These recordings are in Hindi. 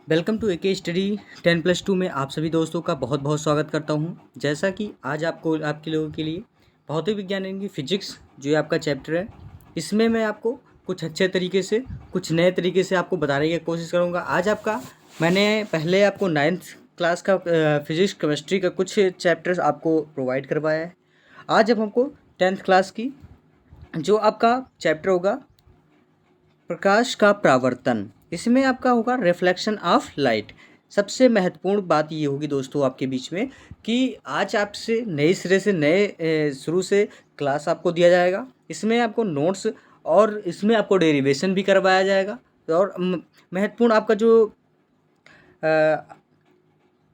वेलकम टू एके स्टडी 10+2 में आप सभी दोस्तों का बहुत बहुत स्वागत करता हूं। जैसा कि आज आपको आपके लोगों के लिए भौतिक विज्ञान यानी कि फिजिक्स जो ये आपका चैप्टर है, इसमें मैं आपको कुछ अच्छे तरीके से कुछ नए तरीके से आपको बताने की कोशिश करूंगा। आज आपका मैंने पहले आपको 9th क्लास का फिजिक्स केमिस्ट्री का कुछ चैप्टर्स आपको प्रोवाइड करवाया है। आज अब हमको 10th क्लास की जो आपका चैप्टर होगा प्रकाश का परावर्तन, इसमें आपका होगा रिफ्लेक्शन ऑफ लाइट। सबसे महत्वपूर्ण बात ये होगी दोस्तों आपके बीच में कि आज आपसे नए सिरे से शुरू से क्लास आपको दिया जाएगा। इसमें आपको नोट्स और इसमें आपको डेरिवेशन भी करवाया जाएगा और महत्वपूर्ण आपका जो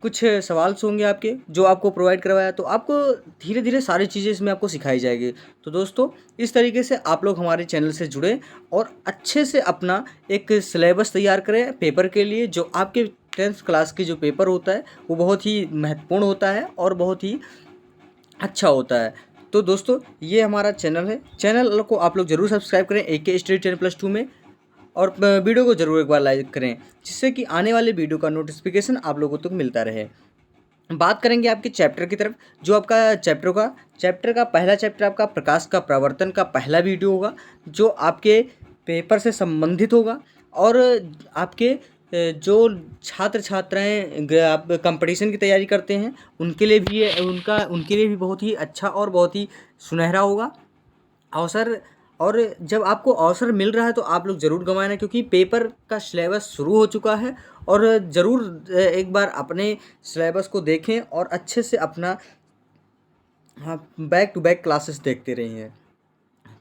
कुछ सवाल होंगे आपके जो आपको प्रोवाइड करवाया, तो आपको धीरे धीरे सारी चीज़ें इसमें आपको सिखाई जाएगी। तो दोस्तों इस तरीके से आप लोग हमारे चैनल से जुड़े और अच्छे से अपना एक सिलेबस तैयार करें पेपर के लिए। जो आपके 10th क्लास की जो पेपर होता है वो बहुत ही महत्वपूर्ण होता है और बहुत ही अच्छा होता है। तो दोस्तों ये हमारा चैनल है, चैनल को आप लोग ज़रूर सब्सक्राइब करें एके स्टडी 10+2 में, और वीडियो को ज़रूर एक बार लाइक करें जिससे कि आने वाले वीडियो का नोटिफिकेशन आप लोगों तक मिलता रहे। बात करेंगे आपके चैप्टर की तरफ। जो आपका चैप्टर का पहला चैप्टर आपका प्रकाश का परावर्तन का पहला वीडियो होगा जो आपके पेपर से संबंधित होगा और आपके जो छात्र छात्राएं आप कंपटीशन की तैयारी करते हैं उनके लिए भी बहुत ही अच्छा और बहुत ही सुनहरा होगा अवसर। और जब आपको अवसर मिल रहा है तो आप लोग ज़रूर गंवाएं ना, क्योंकि पेपर का सिलेबस शुरू हो चुका है। और ज़रूर एक बार अपने सिलेबस को देखें और अच्छे से अपना बैक टू बैक क्लासेस देखते रहिए।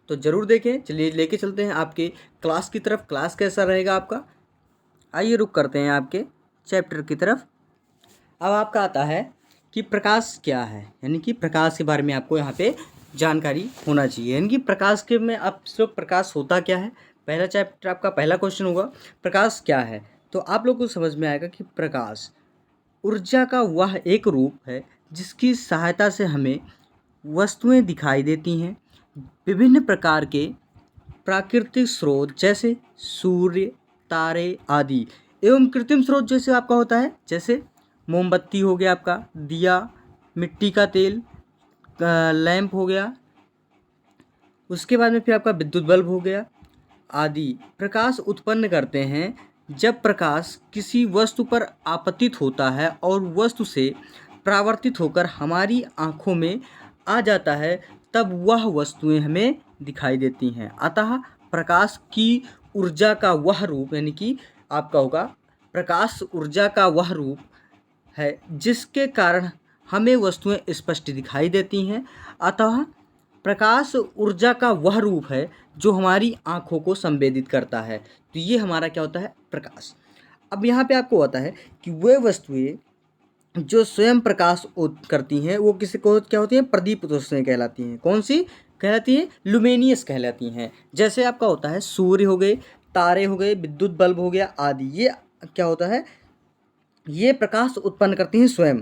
तो ज़रूर देखें। चलिए लेके चलते हैं आपके क्लास की तरफ। क्लास कैसा रहेगा आपका, आइए रुक करते हैं आपके चैप्टर की तरफ। अब आपका आता है कि प्रकाश क्या है, यानी कि प्रकाश के बारे में आपको यहाँ पे जानकारी होना चाहिए। यानी कि प्रकाश के में आप सब प्रकाश होता क्या है, पहला चैप्टर आपका पहला क्वेश्चन होगा प्रकाश क्या है। तो आप लोग को समझ में आएगा कि प्रकाश ऊर्जा का वह एक रूप है जिसकी सहायता से हमें वस्तुएं दिखाई देती हैं। विभिन्न प्रकार के प्राकृतिक स्रोत जैसे सूर्य, तारे आदि एवं कृत्रिम स्रोत जैसे आपका होता है, जैसे मोमबत्ती हो गया, आपका दिया, मिट्टी का तेल, लैंप हो गया, उसके बाद में फिर आपका विद्युत बल्ब हो गया आदि प्रकाश उत्पन्न करते हैं। जब प्रकाश किसी वस्तु पर आपतित होता है और वस्तु से परावर्तित होकर हमारी आँखों में आ जाता है तब वह वस्तुएं हमें दिखाई देती हैं। अतः प्रकाश की ऊर्जा का वह रूप, यानी कि आपका होगा प्रकाश ऊर्जा का वह रूप है जिसके कारण हमें वस्तुएं स्पष्ट दिखाई देती हैं। अतः प्रकाश ऊर्जा का वह रूप है जो हमारी आँखों को संवेदित करता है। तो ये हमारा क्या होता है, प्रकाश। अब यहाँ पे आपको होता है कि वे वस्तुएं जो स्वयं प्रकाश करती हैं वो किसी को क्या होती हैं, प्रदीप्त वस्तुएं कहलाती हैं। कौन सी कहलाती हैं, लुमिनियस कहलाती हैं। जैसे आपका होता है सूर्य हो गए, तारे हो गए, विद्युत बल्ब हो गया आदि, ये क्या होता है, ये प्रकाश उत्पन्न करती हैं स्वयं।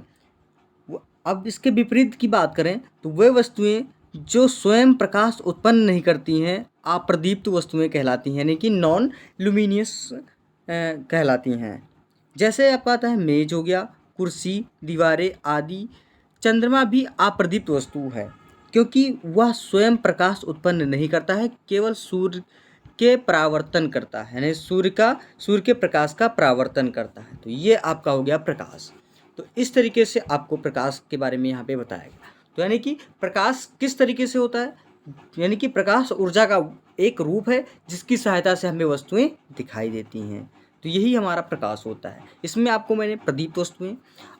अब इसके विपरीत की बात करें तो वे वस्तुएं जो स्वयं प्रकाश उत्पन्न नहीं करती हैं अप्रदीप्त वस्तुएं कहलाती हैं, यानी कि नॉन लुमिनियस कहलाती हैं। जैसे आपका आता है मेज हो गया, कुर्सी, दीवारें आदि। चंद्रमा भी अप्रदीप्त वस्तु है क्योंकि वह स्वयं प्रकाश उत्पन्न नहीं करता है, केवल सूर्य के परावर्तन करता है, यानी सूर्य के प्रकाश का परावर्तन करता है। तो ये आपका हो गया प्रकाश। तो इस तरीके से आपको प्रकाश के बारे में यहाँ पे बताया गया। तो यानी कि प्रकाश किस तरीके से होता है, यानी कि प्रकाश ऊर्जा का एक रूप है जिसकी सहायता से हमें वस्तुएं दिखाई देती हैं। तो यही हमारा प्रकाश होता है। इसमें आपको मैंने प्रदीप्त वस्तुएं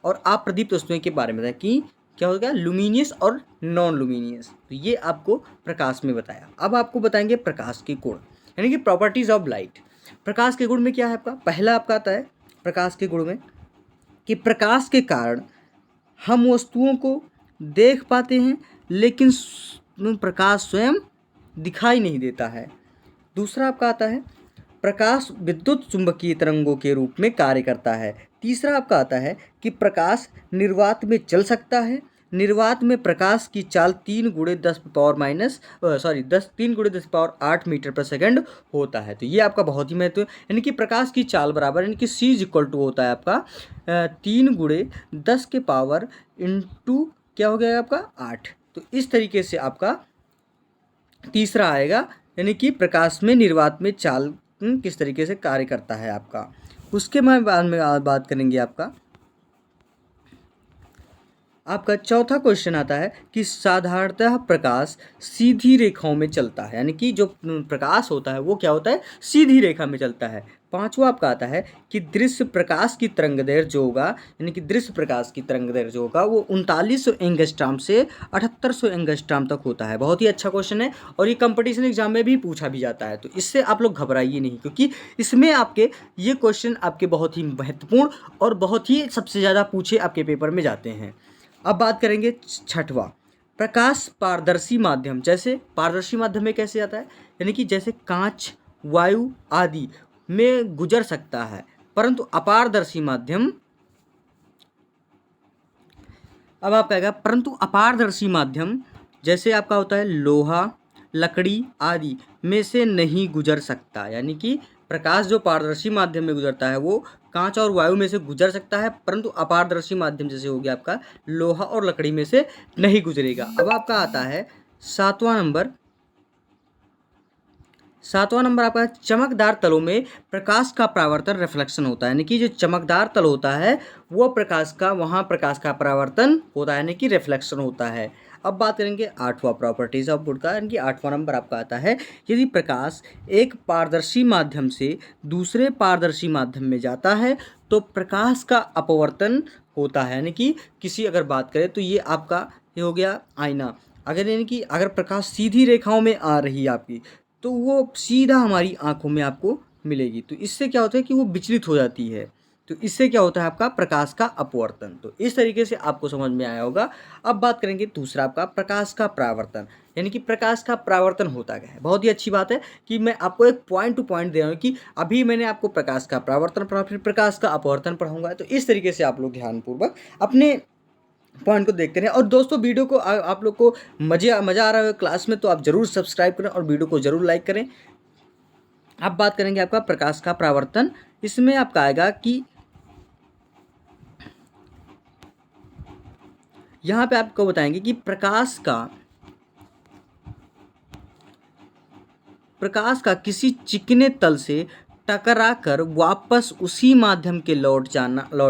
और अप्रदीप्त वस्तुएं के बारे में बताया कि क्या होगा, लुमिनियस और नॉन लुमिनियस। तो ये आपको प्रकाश में बताया। अब आपको बताएंगे प्रकाश के गुण, यानी कि प्रॉपर्टीज ऑफ लाइट। प्रकाश के गुण में क्या है आपका, पहला आपका आता है प्रकाश के गुण में कि प्रकाश के कारण हम वस्तुओं को देख पाते हैं लेकिन प्रकाश स्वयं दिखाई नहीं देता है। दूसरा आपका आता है प्रकाश विद्युत चुंबकीय तरंगों के रूप में कार्य करता है। तीसरा आपका आता है कि प्रकाश निर्वात में चल सकता है, निर्वात में प्रकाश की चाल 3 × 10⁻8 मीटर पर सेकंड होता है। तो ये आपका बहुत ही महत्व, यानी कि प्रकाश की चाल बराबर, यानी कि C = होता है आपका 3 × 10 के पावर इंटू क्या हो गया आपका 8। तो इस तरीके से आपका तीसरा आएगा, यानी कि प्रकाश में निर्वात में चाल किस तरीके से कार्य करता है आपका। उसके बाद में बात करेंगे आपका चौथा क्वेश्चन आता है कि साधारणतः प्रकाश सीधी रेखाओं में चलता है, यानी कि जो प्रकाश होता है वो क्या होता है, सीधी रेखा में चलता है। पांचवा आपका आता है कि दृश्य प्रकाश की तरंगदैर्घ्य जो होगा, यानी कि दृश्य प्रकाश की तरंगदैर्घ्य जो होगा वो 3900 एंगस्ट्रॉम से 7800 एंगस्ट्रॉम तक होता है। बहुत ही अच्छा क्वेश्चन है और ये कंपटीशन एग्जाम में भी पूछा भी जाता है, तो इससे आप लोग घबराइए नहीं, क्योंकि इसमें आपके ये क्वेश्चन आपके बहुत ही महत्वपूर्ण और बहुत ही सबसे ज़्यादा पूछे आपके पेपर में जाते हैं। अब बात करेंगे छठवा, प्रकाश पारदर्शी माध्यम, जैसे पारदर्शी माध्यम में कैसे आता है, यानी कि जैसे कांच, वायु आदि में गुजर सकता है, परंतु अपारदर्शी माध्यम, अब आप कहेगा परंतु अपारदर्शी माध्यम जैसे आपका होता है लोहा, लकड़ी आदि में से नहीं गुजर सकता। यानी कि प्रकाश जो पारदर्शी माध्यम में गुजरता है वो कांच और वायु में से गुजर सकता है, परंतु अपारदर्शी माध्यम जैसे हो गया आपका लोहा और लकड़ी में से नहीं गुजरेगा। अब आपका आता है सातवां नंबर आपका चमकदार तलों में प्रकाश का परावर्तन रिफ्लेक्शन होता है, यानी कि जो चमकदार तल होता है वो प्रकाश का परावर्तन होता है, यानी कि रिफ्लेक्शन होता है। अब बात करेंगे आठवां प्रॉपर्टीज ऑफ वुड का, यानी कि आठवां नंबर आपका आता है यदि प्रकाश एक पारदर्शी माध्यम से दूसरे पारदर्शी माध्यम में जाता है तो प्रकाश का अपवर्तन होता है, यानी कि किसी अगर बात करें तो ये आपका ये हो गया आईना, अगर यानी कि अगर प्रकाश सीधी रेखाओं में आ रही है आपकी तो वो सीधा हमारी आंखों में आपको मिलेगी, तो इससे क्या होता है कि वो विचलित हो जाती है, तो इससे क्या होता है आपका प्रकाश का अपवर्तन। तो इस तरीके से आपको समझ में आया होगा। अब बात करेंगे दूसरा आपका प्रकाश का परावर्तन, यानी कि प्रकाश का परावर्तन होता क्या है। बहुत ही अच्छी बात है कि मैं आपको एक पॉइंट टू पॉइंट दे रहा हूँ कि अभी मैंने आपको प्रकाश का परावर्तन पढ़ा, फिर प्रकाश का अपवर्तन पढ़ाऊंगा, तो इस तरीके से आप लोग ध्यानपूर्वक अपने पॉइंट को देखते रहें। और दोस्तों वीडियो को आप लोग को मज़ा आ रहा है क्लास में तो आप ज़रूर सब्सक्राइब करें और वीडियो को ज़रूर लाइक करें। अब बात करेंगे आपका प्रकाश का परावर्तन, इसमें आपका आएगा कि यहाँ पे आपको बताएंगे कि प्रकाश का किसी चिकने तल से टकराकर वापस उसी माध्यम के लौट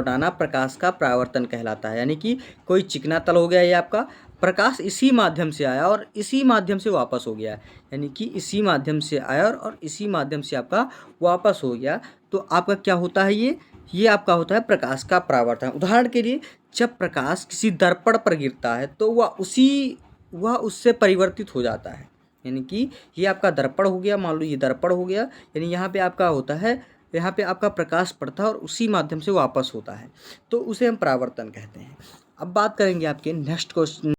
आना प्रकाश का परावर्तन कहलाता है। यानी कि कोई चिकना तल हो गया ये आपका, प्रकाश इसी माध्यम से आया और इसी माध्यम से वापस हो गया, यानी कि इसी माध्यम से आया और इसी माध्यम से आपका वापस हो गया, तो आपका क्या होता है ये आपका होता है प्रकाश का परावर्तन। उदाहरण के लिए जब प्रकाश किसी दर्पण पर गिरता है तो वह उससे परिवर्तित हो जाता है, यानी कि ये आपका दर्पण हो गया, मान लो ये दर्पण हो गया, यानी यहाँ पे आपका होता है, यहाँ पे आपका प्रकाश पड़ता है और उसी माध्यम से वापस होता है, तो उसे हम परावर्तन कहते हैं। अब बात करेंगे आपके नेक्स्ट क्वेश्चन,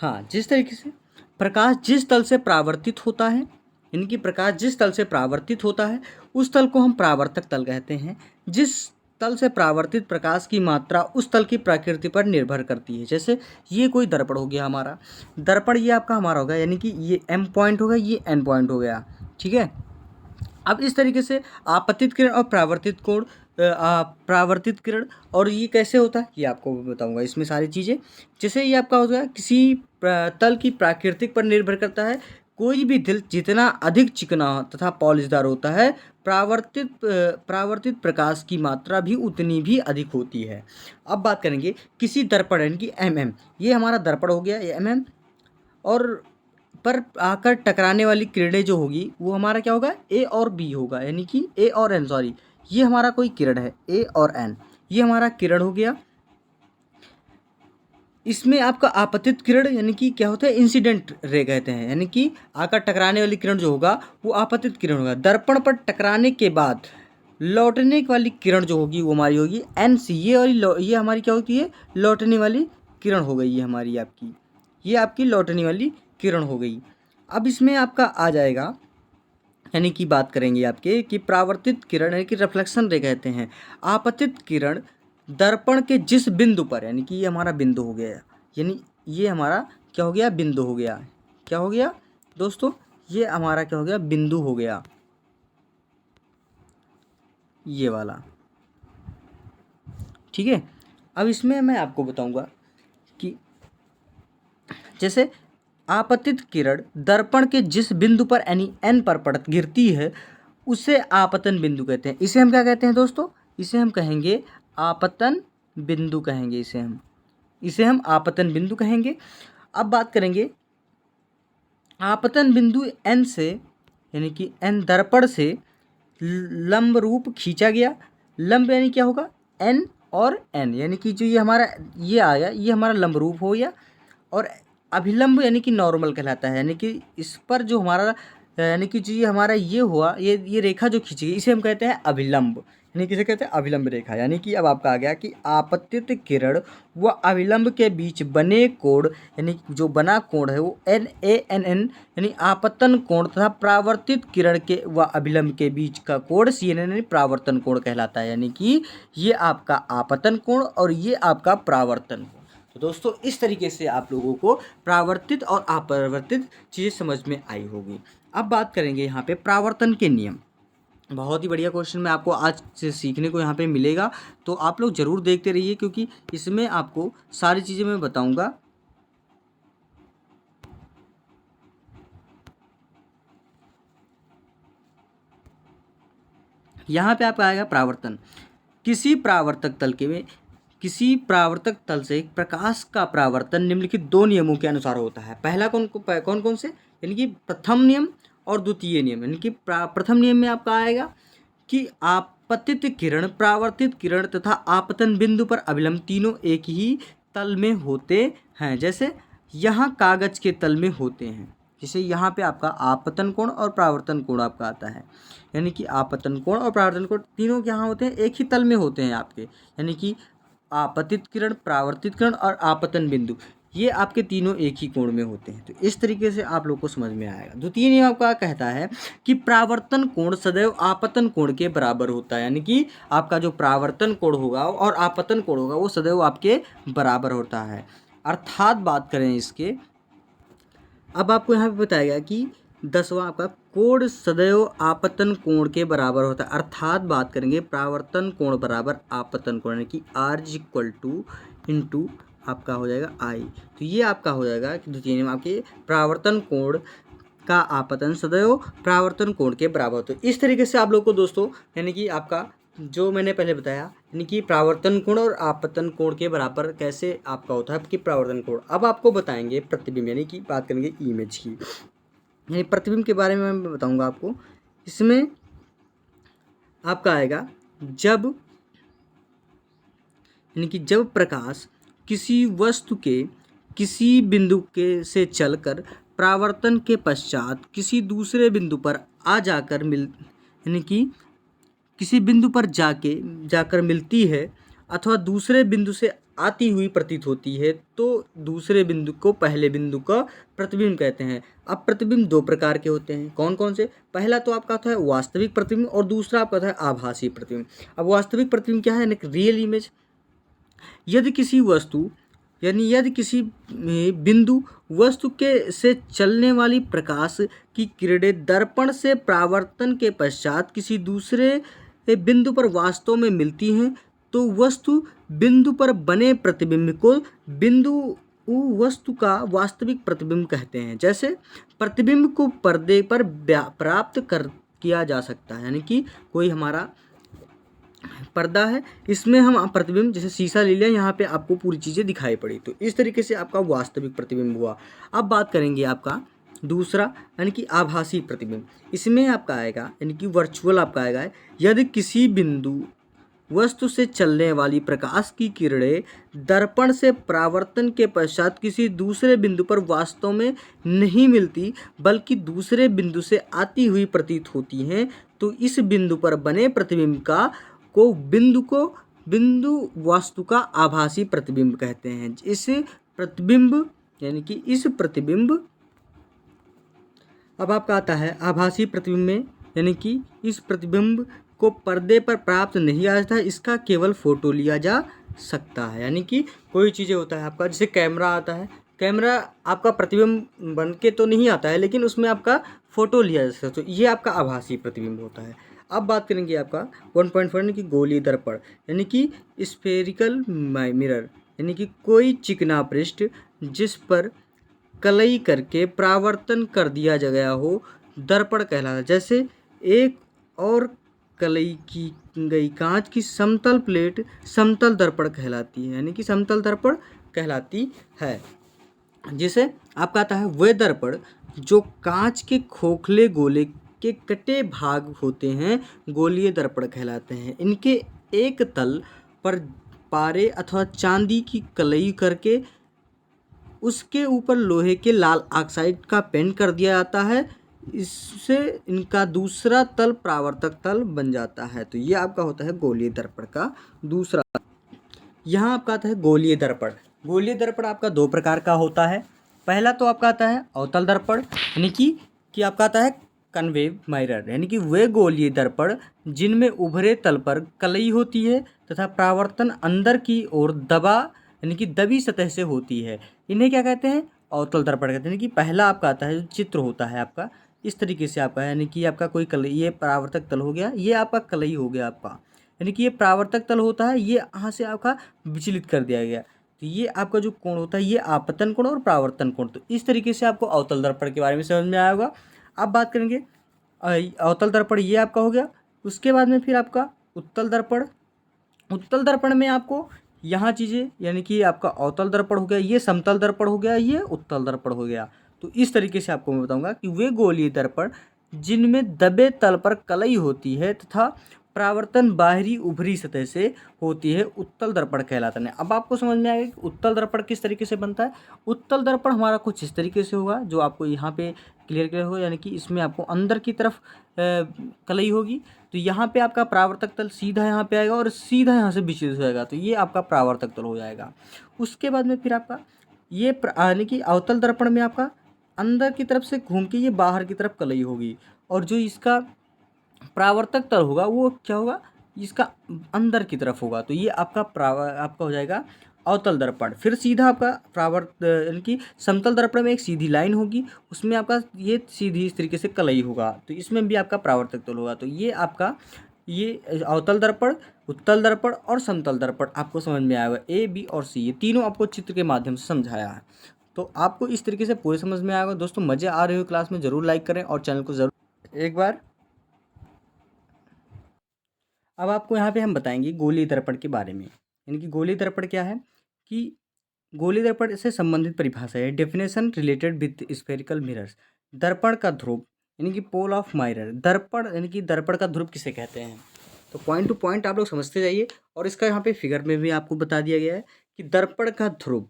हाँ, जिस तरीके से प्रकाश जिस तल से परावर्तित होता है, यानी कि प्रकाश जिस तल से परावर्तित होता है उस तल को हम परावर्तक तल कहते हैं। जिस तल से परावर्तित प्रकाश की मात्रा उस तल की प्रकृति पर निर्भर करती है। जैसे ये कोई दर्पण हो गया हमारा, दर्पण ये आपका हमारा होगा, यानी कि ये M पॉइंट होगा, ये N पॉइंट हो गया, ठीक है। अब इस तरीके से आपतित किरण और परावर्तित किरण और ये कैसे होता है ये आपको बताऊंगा इसमें सारी चीज़ें। जैसे ये आपका होगा किसी तल की प्राकृतिक पर निर्भर करता है, कोई भी दिल जितना अधिक चिकना तथा पॉलिशदार होता है परावर्तित प्रकाश की मात्रा भी उतनी भी अधिक होती है। अब बात करेंगे किसी दर्पण यानी कि MM, ये हमारा दर्पण हो गया ये MM, और पर आकर टकराने वाली किरणें जो होगी वो हमारा क्या होगा A और B होगा, यानी कि A और N, सॉरी ये हमारा कोई किरण है A और N, ये हमारा किरण हो गया। इसमें आपका आपतित किरण यानी कि क्या होता है इंसिडेंट रे कहते हैं, यानी कि आकर टकराने वाली किरण जो होगा वो आपतित किरण होगा। दर्पण पर टकराने के बाद लौटने वाली किरण जो होगी वो हमारी होगी NC, ये हमारी क्या होती है लौटने वाली किरण हो गई, ये हमारी आपकी ये आपकी लौटने वाली किरण हो गई। अब इसमें आपका आ जाएगा, यानी कि बात करेंगे आपके कि परावर्तित किरण यानी कि रिफ्लेक्शन रे कहते हैं। आपतित किरण दर्पण के जिस बिंदु पर, यानी कि ये हमारा बिंदु हो गया, यानी ये हमारा क्या हो गया, बिंदु हो गया। क्या हो गया दोस्तों, ये हमारा क्या हो गया, बिंदु हो गया, ये वाला। ठीक है। अब इसमें मैं आपको बताऊंगा कि जैसे आपतित किरण दर्पण के जिस बिंदु पर यानी एन पर पड़त गिरती है उसे आपतन बिंदु कहते हैं। इसे हम क्या कहते हैं दोस्तों, इसे हम कहेंगे आपतन बिंदु कहेंगे। इसे हम आपतन बिंदु कहेंगे। अब बात करेंगे आपतन बिंदु एन से, यानी कि एन दर्पण से लंब रूप खींचा गया। लंब यानी क्या होगा, एन और एन, यानी कि जो ये हमारा ये आया, ये हमारा लंब रूप हो गया। और अभिलंब यानी कि नॉर्मल कहलाता है, यानी कि इस पर जो हमारा यानी कि जो ये हमारा ये हुआ, ये रेखा जो खींची गई, इसे हम कहते हैं अभिलंब, यानी किसे कहते हैं, अभिलंब रेखा। यानी कि अब आपका आ गया कि आपतित किरण व अभिलंब के बीच बने कोण, यानी जो बना कोण है वो NaNN यानी आपतन कोण तथा परावर्तित किरण के व अभिलंब के बीच का कोण CNN यानी परावर्तन कोण कहलाता है। यानी कि ये आपका आपतन कोण और ये आपका परावर्तन कोण। तो दोस्तों इस तरीके से आप लोगों को परावर्तित और अपरावर्तित चीज़ें समझ में आई होगी। अब बात करेंगे यहाँ पे परावर्तन के नियम। बहुत ही बढ़िया क्वेश्चन में आपको आज से सीखने को यहाँ पे मिलेगा, तो आप लोग ज़रूर देखते रहिए क्योंकि इसमें आपको सारी चीज़ें मैं बताऊँगा। यहाँ पे आपका आएगा परावर्तन। किसी परावर्तक तल से प्रकाश का परावर्तन निम्नलिखित दो नियमों के अनुसार होता है। पहला कौन कौन से, यानी कि प्रथम नियम और द्वितीय नियम। यानी कि प्रथम नियम में आपका आएगा कि आपतित किरण, परावर्तित किरण तथा आपतन बिंदु पर अभिलंब तीनों एक ही तल में होते हैं। जैसे यहाँ कागज के तल में होते हैं, जैसे यहाँ पे आपका आपतन कोण और परावर्तन कोण आपका आता है। यानी कि आपतन कोण और परावर्तन कोण तीनों यहाँ होते हैं, एक ही तल में होते हैं आपके। यानी कि आपतित किरण, परावर्तित किरण और आपतन बिंदु, ये आपके तीनों एक ही कोण में होते हैं। तो इस तरीके से आप लोग को समझ में आएगा। द्वितीय नियम आपका कहता है कि परावर्तन कोण सदैव आपतन कोण के बराबर होता है। यानी कि आपका जो परावर्तन कोण होगा और आपतन कोण होगा वो सदैव आपके बराबर होता है। अर्थात बात करें इसके, अब आपको यहाँ पे बताया गया कि 10वां आपका कोण सदैव आपतन कोण के बराबर होता है। अर्थात बात करेंगे परावर्तन कोण बराबर आपतन कोण, यानी कि R = आपका हो जाएगा I। तो ये आपका हो जाएगा कि द्वितीय नियम आपके परावर्तन कोण का आपतन सदैव परावर्तन कोण के बराबर। तो इस तरीके से आप लोग को दोस्तों, यानी कि आपका जो मैंने पहले बताया, यानी कि परावर्तन कोण और आपतन कोण के बराबर कैसे आपका होता है कि परावर्तन कोण। अब आपको बताएंगे प्रतिबिंब, यानी कि बात करेंगे इमेज की, यानी प्रतिबिंब के बारे में मैं बताऊंगा आपको। इसमें आपका आएगा जब, यानी कि जब प्रकाश किसी वस्तु के किसी बिंदु के से चलकर परावर्तन के पश्चात किसी दूसरे बिंदु पर आ जाकर यानी कि किसी बिंदु पर जाकर मिलती है अथवा दूसरे बिंदु से आती हुई प्रतीत होती है, तो दूसरे बिंदु को पहले बिंदु का प्रतिबिंब कहते हैं। अब प्रतिबिंब दो प्रकार के होते हैं, कौन कौन से। पहला तो आपका होता है वास्तविक प्रतिबिंब और दूसरा आपका होता है आभासी प्रतिबिंब। अब वास्तविक प्रतिबिंब क्या है, यानी रियल इमेज। यदि किसी बिंदु वस्तु के से चलने वाली प्रकाश की किरणें दर्पण से परावर्तन के पश्चात किसी दूसरे बिंदु पर वास्तव में मिलती हैं, तो वस्तु बिंदु पर बने प्रतिबिंब को बिंदु वस्तु का वास्तविक प्रतिबिंब कहते हैं। जैसे प्रतिबिंब को पर्दे पर प्राप्त किया जा सकता है, यानी कि कोई हमारा पर्दा है, इसमें हम प्रतिबिंब, जैसे शीशा ले लिया, यहाँ पे आपको पूरी चीज़ें दिखाई पड़ी, तो इस तरीके से आपका वास्तविक प्रतिबिंब हुआ। अब बात करेंगे आपका दूसरा, यानी कि आभासी प्रतिबिंब। इसमें आपका आएगा, यानी कि वर्चुअल आपका आएगा, यदि किसी बिंदु वस्तु से चलने वाली प्रकाश की किरणें दर्पण से परावर्तन के पश्चात किसी दूसरे बिंदु पर वास्तव में नहीं मिलती बल्कि दूसरे बिंदु से आती हुई प्रतीत होती हैं, तो इस बिंदु पर बने प्रतिबिंब को बिंदु वस्तु का आभासी प्रतिबिंब कहते हैं। इस प्रतिबिंब, यानी कि इस प्रतिबिंब, अब आपका आता है आभासी प्रतिबिंब में, यानी कि इस प्रतिबिंब को पर्दे पर प्राप्त नहीं किया जाता है, इसका केवल फोटो लिया जा सकता है। यानी कि कोई चीज़ें होता है आपका, जैसे कैमरा आता है, कैमरा आपका प्रतिबिंब बन के तो नहीं आता है, लेकिन उसमें आपका फ़ोटो लिया जा सकता है, तो ये आपका आभासी प्रतिबिंब होता है। अब बात करेंगे आपका 1.4 यानी कि गोलीय दर्पण, यानी कि स्फेरिकल मिरर, यानी कि कोई चिकना पृष्ठ जिस पर कलई करके परावर्तन कर दिया गया हो, दर्पण कहलाता है। जैसे एक और कलई की गई कांच की समतल प्लेट समतल दर्पण कहलाती है, यानी कि समतल दर्पण कहलाती है। जिसे आपका आता है वह दर्पण जो कांच के खोखले गोले के कटे भाग होते हैं, गोलीय दर्पण कहलाते हैं। इनके एक तल पर पारे अथवा चांदी की कलई करके उसके ऊपर लोहे के लाल ऑक्साइड का पेंट कर दिया जाता है। इससे इनका दूसरा तल परावर्तक तल बन जाता है। तो ये आपका होता है गोलीय दर्पण का दूसरा। यहाँ आपका आता है गोलीय दर्पण। गोलीय दर्पण आपका दो प्रकार का होता है। पहला तो आपका आता है अवतल दर्पण, यानी कि आपका आता है कन्वेव मिरर, यानी कि वे गोलीय दर्पण जिनमें उभरे तल पर कलई होती है तथा परावर्तन अंदर की ओर दबा यानी कि दबी सतह से होती है। इन्हें क्या कहते हैं? अवतल दर्पण कहते हैं। यानी कि पहला आपका आता है जो चित्र होता है आपका इस तरीके से आपका, यानी कि आपका कोई कलई, ये परावर्तक तल हो गया, ये आपका कलई हो गया आपका, यानी कि ये परावर्तक तल होता है, ये यहाँ से आपका विचलित कर दिया गया। तो ये आपका जो कोण होता है ये आपतन कोण और परावर्तन कोण। तो इस तरीके से आपको अवतल दर्पण के बारे में समझ में आया होगा। अब बात करेंगे अवतल दर्पण, ये आपका हो गया। उसके बाद में फिर आपका उत्तल दर्पण। उत्तल दर्पण में आपको यहाँ चीज़ें, यानी कि आपका अवतल दर्पण हो गया, ये समतल दर्पण हो गया, ये उत्तल दर्पण हो गया। तो इस तरीके से आपको मैं बताऊंगा कि वे गोलीय दर्पण जिनमें दबे तल पर कलई होती है तथा परावर्तन बाहरी उभरी सतह से होती है, उत्तल दर्पण कहलाता है। अब आपको समझ में आएगा कि उत्तल दर्पण किस तरीके से बनता है। उत्तल दर्पण हमारा कुछ इस तरीके से होगा, जो आपको यहाँ पे क्लियर होगा, यानी कि इसमें आपको अंदर की तरफ कलई होगी। तो यहाँ पे आपका परावर्तक तल सीधा यहाँ पे आएगा और सीधा यहाँ से विचलित हो जाएगा, तो ये आपका परावर्तक तल हो जाएगा। उसके बाद में फिर आपका ये यानी कि अवतल दर्पण में आपका अंदर की तरफ से घूम के ये बाहर की तरफ कलई होगी, और जो इसका परावर्तक तल होगा वो क्या होगा, इसका अंदर की तरफ होगा। तो ये आपका आपका हो जाएगा अवतल दर्पण। फिर सीधा आपका यानी कि समतल दर्पण में एक सीधी लाइन होगी, उसमें आपका ये सीधी इस तरीके से कलई होगा, तो इसमें भी आपका परावर्तक तल होगा। तो ये आपका ये अवतल दर्पण, उत्तल दर्पण और समतल दर्पण आपको समझ में आया होगा। ए, बी और सी, ये तीनों आपको चित्र के माध्यम से समझाया है। तो आपको इस तरीके से पूरे समझ में आया होगा। दोस्तों मज़े आ रहे हो क्लास में, ज़रूर लाइक करें और चैनल को ज़रूर एक बार। अब आपको यहाँ पे हम बताएंगे गोलीय दर्पण के बारे में। यानी कि गोलीय दर्पण क्या है, कि गोलीय दर्पण से संबंधित परिभाषा है, definition related with spherical mirrors. दर्पण का ध्रुव यानी कि पोल ऑफ मिरर। दर्पण यानी कि दर्पण का ध्रुव किसे कहते हैं। तो पॉइंट टू पॉइंट आप लोग समझते जाइए, और इसका यहाँ पे फिगर में भी आपको बता दिया गया है कि दर्पण का ध्रुव,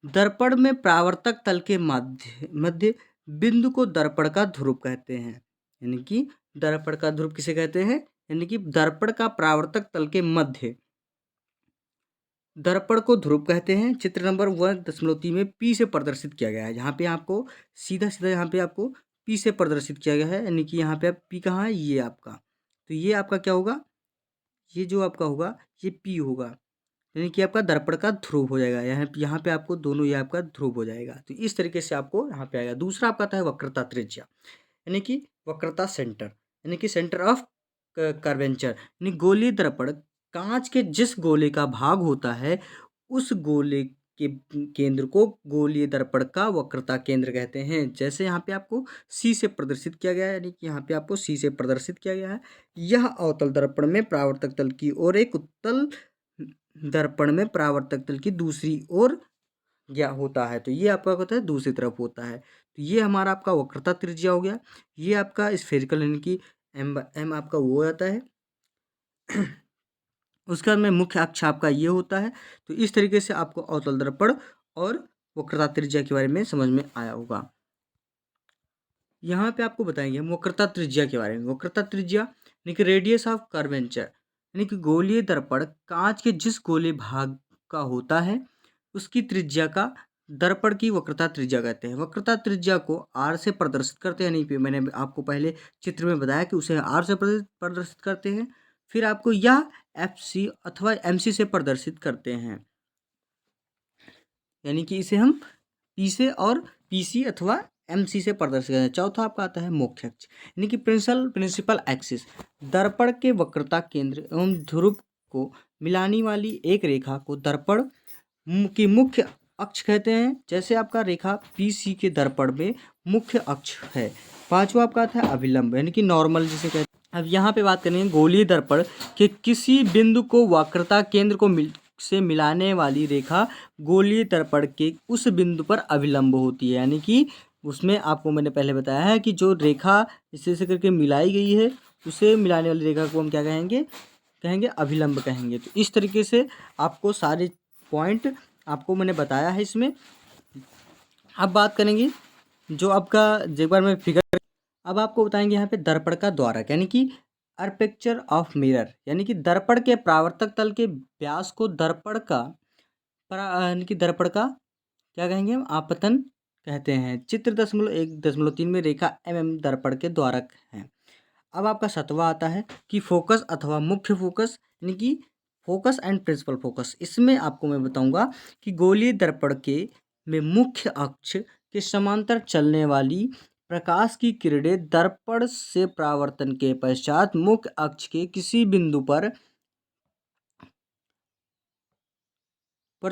दर्पण में परावर्तक तल के मध्य मध्य बिंदु को दर्पण का ध्रुव कहते हैं। यानी कि दर्पण का ध्रुव किसे कहते हैं, यानी कि दर्पण का परावर्तक तल के मध्य दर्पण को ध्रुव कहते हैं। चित्र नंबर 1.3 में पी से प्रदर्शित किया गया है। यहाँ पे आपको सीधा सीधा यहाँ पे आपको पी से प्रदर्शित किया गया है, यानी कि यहाँ पे आप पी कहाँ है, ये आपका, तो ये आपका क्या होगा, ये जो आपका होगा ये पी होगा, यानी कि आपका दर्पण का ध्रुव हो जाएगा। यहाँ पे आपको दोनों ये आपका ध्रुव हो जाएगा। तो इस तरीके से आपको यहाँ पे आएगा। दूसरा आपका आता है वक्रता त्रिज्या, यानी कि वक्रता सेंटर, यानी कि सेंटर ऑफ कर्वेचर, यानी गोलीय दर्पण कांच के जिस गोले का भाग होता है उस गोले के केंद्र को गोलीय दर्पण का वक्रता केंद्र कहते हैं। जैसे यहाँ पे आपको सी से प्रदर्शित किया गया है, यानी कि यहाँ पे आपको सी से प्रदर्शित किया गया है। यह अवतल दर्पण में परावर्तक तल की ओर, एक उत्तल दर्पण में परावर्तक तल की दूसरी ओर या होता है। तो ये आपका होता है दूसरी तरफ होता है। तो ये हमारा आपका वक्रता त्रिज्या हो गया। ये आपका स्फेरिकल यानी कि एम आपका वो आता है। उसके बाद में मुख्य अक्ष आपका ये होता है। तो इस तरीके से आपको अवतल दर्पण और वक्रता त्रिज्या के बारे में समझ में आया होगा। यहाँ पे आपको बताएंगे हम वक्रता त्रिज्या के बारे में। वक्रता त्रिज्या यानी कि रेडियस ऑफ कर्वेचर, यानी कि गोलीय दर्पण कांच के जिस गोले भाग का होता है उसकी त्रिज्या का दर्पण की वक्रता त्रिज्या कहते हैं। वक्रता त्रिज्या को आर से प्रदर्शित करते हैं, नहीं पे मैंने आपको पहले चित्र में बताया कि उसे आर से प्रदर्शित करते हैं। फिर आपको यह एफ सी अथवा एम सी से प्रदर्शित करते हैं, यानी कि इसे हम पी से और पीसी अथवा एमसी से प्रदर्शित करते हैं। चौथा आपका आता है मुख्य अक्ष यानी कि प्रिंसिपल एक्सिस, दर्पण के वक्रता केंद्र एवं ध्रुव को मिलाने वाली एक रेखा को दर्पण की मुख्य अक्ष कहते हैं। जैसे आपका रेखा पीसी के दर्पण में मुख्य अक्ष है। पांचवा आपका आता है अभिलंब यानी कि नॉर्मल जिसे कहते हैं। अब यहाँ पे बात करेंगे गोलीय दर्पण के किसी बिंदु को वक्रता केंद्र को से मिलाने वाली रेखा गोलीय दर्पण के उस बिंदु पर अभिलंब होती है। यानी कि उसमें आपको मैंने पहले बताया है कि जो रेखा इसे करके मिलाई गई है उसे मिलाने वाली रेखा को हम क्या कहेंगे अभिलंब कहेंगे। तो इस तरीके से आपको सारे पॉइंट आपको मैंने बताया है इसमें। अब बात करेंगे जो आपका एक बार मैं फिगर, अब आपको बताएंगे यहाँ पे दर्पण का द्वारक यानी कि अपर्चर ऑफ मिरर, यानी कि दर्पण के परावर्तक तल के व्यास को दर्पण का यानी कि दर्पण का क्या कहेंगे हम आपतन कहते हैं। चित्र 1.3 में रेखा दर्पण के द्वारक है। अब आपका सातवां आता है कि फोकस अथवा मुख्य फोकस यानी कि फोकस एंड प्रिंसिपल फोकस। इसमें आपको मैं बताऊंगा कि गोलीय दर्पण के में मुख्य अक्ष के समांतर चलने वाली प्रकाश की किरणें दर्पण से परावर्तन के पश्चात मुख्य अक्ष के किसी बिंदु पर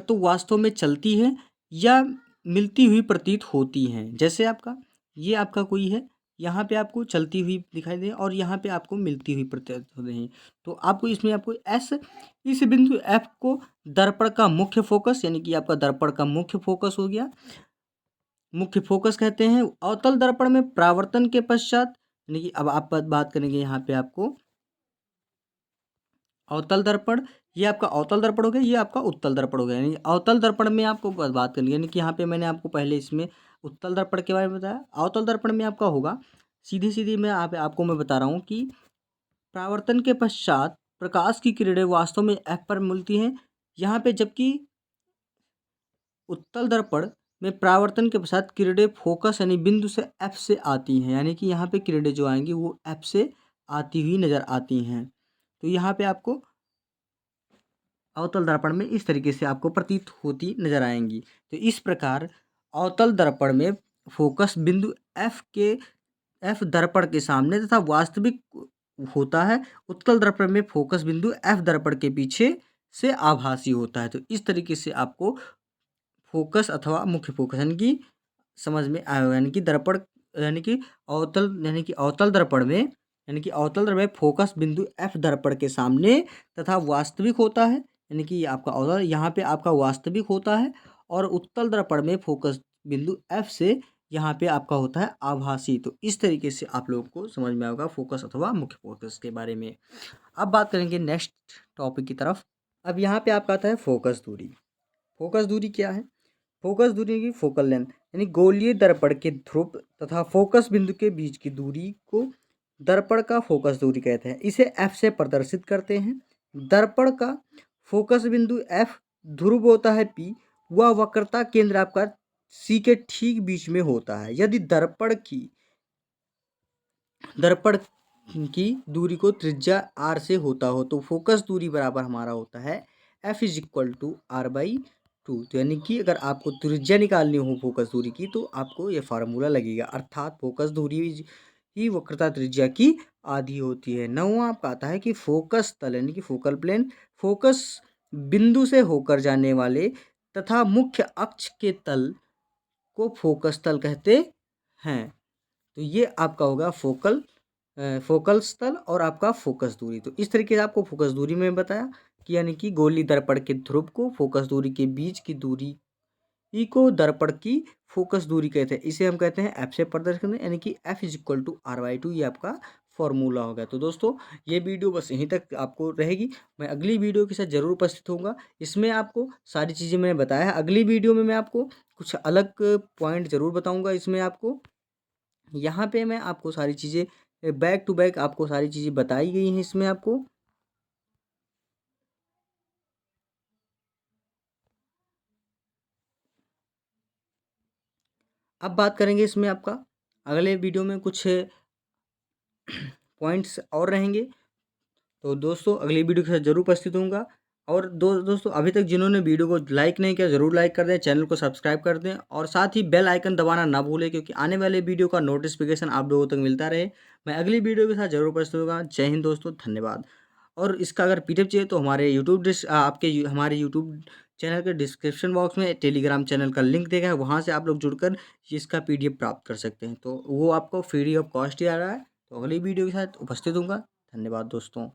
तो वास्तव में चलती है या मिलती हुई प्रतीत होती हैं। जैसे आपका ये आपका कोई है, यहाँ पे आपको चलती हुई दिखाई दे और यहाँ पे आपको मिलती हुई प्रतीत होते हैं। तो आपको इसमें आपको इस बिंदु एफ को दर्पण का मुख्य फोकस यानी कि आपका दर्पण का मुख्य फोकस हो गया, मुख्य फोकस कहते हैं। अवतल दर्पण में परावर्तन के पश्चात यानी कि अब आप बात करेंगे यहाँ पे आपको अवतल दर्पण, ये आपका अवतल दर्पण हो गया, ये आपका उत्तल दर्पण हो गया। यानी अवतल दर्पण में आपको बात करनी यानी कि यहाँ पे मैंने आपको पहले इसमें उत्तल दर्पण के बारे में बताया। अवतल दर्पण में आपका होगा सीधी मैं आपको मैं बता रहा हूँ कि परावर्तन के पश्चात प्रकाश की किरणें वास्तव में एफ पर मिलती हैं यहाँ पे, जबकि उत्तल दर्पण में परावर्तन के पश्चात किरणें फोकस यानी बिंदु से एफ से आती हैं। यानी कि यहाँ पे किरणें जो आएंगी वो एफ से आती हुई नजर आती हैं। तो यहाँ पे आपको अवतल दर्पण में इस तरीके से आपको प्रतीत होती नजर आएंगी। तो इस प्रकार अवतल दर्पण में फोकस बिंदु एफ दर्पण के सामने तथा वास्तविक होता है। उत्तल दर्पण में फोकस बिंदु एफ दर्पण के पीछे से आभासी होता है। तो इस तरीके से आपको फोकस अथवा मुख्य फोकस यानी कि समझ में आएगा। यानी कि दर्पण यानी कि अवतल दर्पण में फोकस बिंदु एफ दर्पण के सामने तथा वास्तविक होता है। यानी कि आपका अवतल यहाँ पे आपका वास्तविक होता है और उत्तल दर्पण में फोकस बिंदु एफ से यहाँ पे आपका होता है आभासी। तो इस तरीके से आप लोगों को समझ में आएगा फोकस अथवा मुख्य फोकस के बारे में। अब बात करेंगे नेक्स्ट टॉपिक की तरफ। अब यहाँ पे आपका आता है फोकस दूरी। फोकस दूरी क्या है? फोकस दूरी की फोकल लेंथ यानी गोलीय दर्पण के ध्रुव तथा फोकस बिंदु के बीच की दूरी को दर्पण का फोकस दूरी कहते हैं। इसे एफ से प्रदर्शित करते हैं। दर्पण का फोकस बिंदु एफ ध्रुव होता है पी, वह वक्रता केंद्र आपका सी के ठीक बीच में होता है। यदि दर्पण की दूरी को त्रिज्या आर से होता हो तो फोकस दूरी बराबर हमारा होता है f is equal to r by 2। तो यानी कि अगर आपको त्रिज्या निकालनी हो फोकस दूरी की तो आपको ये फार्मूला लगेगा, अर्थात फोकस दूरी ही वक्रता त्रिज्या की आधी होती है। नौवां आपका आता है कि फोकस तल यानी कि फोकल प्लेन फोकस बिंदु से होकर जाने वाले तथा मुख्य अक्ष के तल को फोकस तल कहते हैं। तो ये आपका होगा फोकल स्थल और आपका फोकस दूरी। तो इस तरीके से आपको फोकस दूरी में बताया कि यानी कि गोली दर्पण के ध्रुव को फोकस दूरी के बीच की दूरी को दर्पण की फोकस दूरी कहते हैं। इसे हम कहते हैं एफ से प्रदर्शित यानी कि f is equal to r by 2, ये आपका फॉर्मूला होगा। तो दोस्तों ये वीडियो बस यहीं तक आपको रहेगी। मैं अगली वीडियो के साथ जरूर उपस्थित होऊंगा। इसमें आपको सारी चीज़ें मैंने बताया है। अगली वीडियो में मैं आपको कुछ अलग पॉइंट जरूर बताऊंगा। इसमें आपको यहाँ पे मैं आपको सारी चीज़ें बैक टू बैक आपको सारी चीज़ें बताई गई हैं। इसमें आपको अब बात करेंगे इसमें आपका अगले वीडियो में कुछ पॉइंट्स और रहेंगे। तो दोस्तों अगली वीडियो के साथ जरूर उपस्थित होऊंगा। और दोस्तों अभी तक जिन्होंने वीडियो को लाइक नहीं किया ज़रूर लाइक कर दें, चैनल को सब्सक्राइब कर दें और साथ ही बेल आइकन दबाना ना भूलें, क्योंकि आने वाले वीडियो का नोटिफिकेशन आप लोगों तक मिलता रहे। मैं अगली वीडियो के साथ ज़रूर उपस्थित होगा। जय हिंद दोस्तों, धन्यवाद। और इसका अगर पीडीएफ चाहिए तो हमारे यूट्यूब चैनल के डिस्क्रिप्शन बॉक्स में टेलीग्राम चैनल का लिंक देगा है, वहाँ से आप लोग जुड़कर इसका पीडीएफ प्राप्त कर सकते हैं। तो वो आपको फ्री ऑफ कॉस्ट ही आ रहा है। तो अगली वीडियो के साथ उपस्थित होऊंगा। धन्यवाद दोस्तों।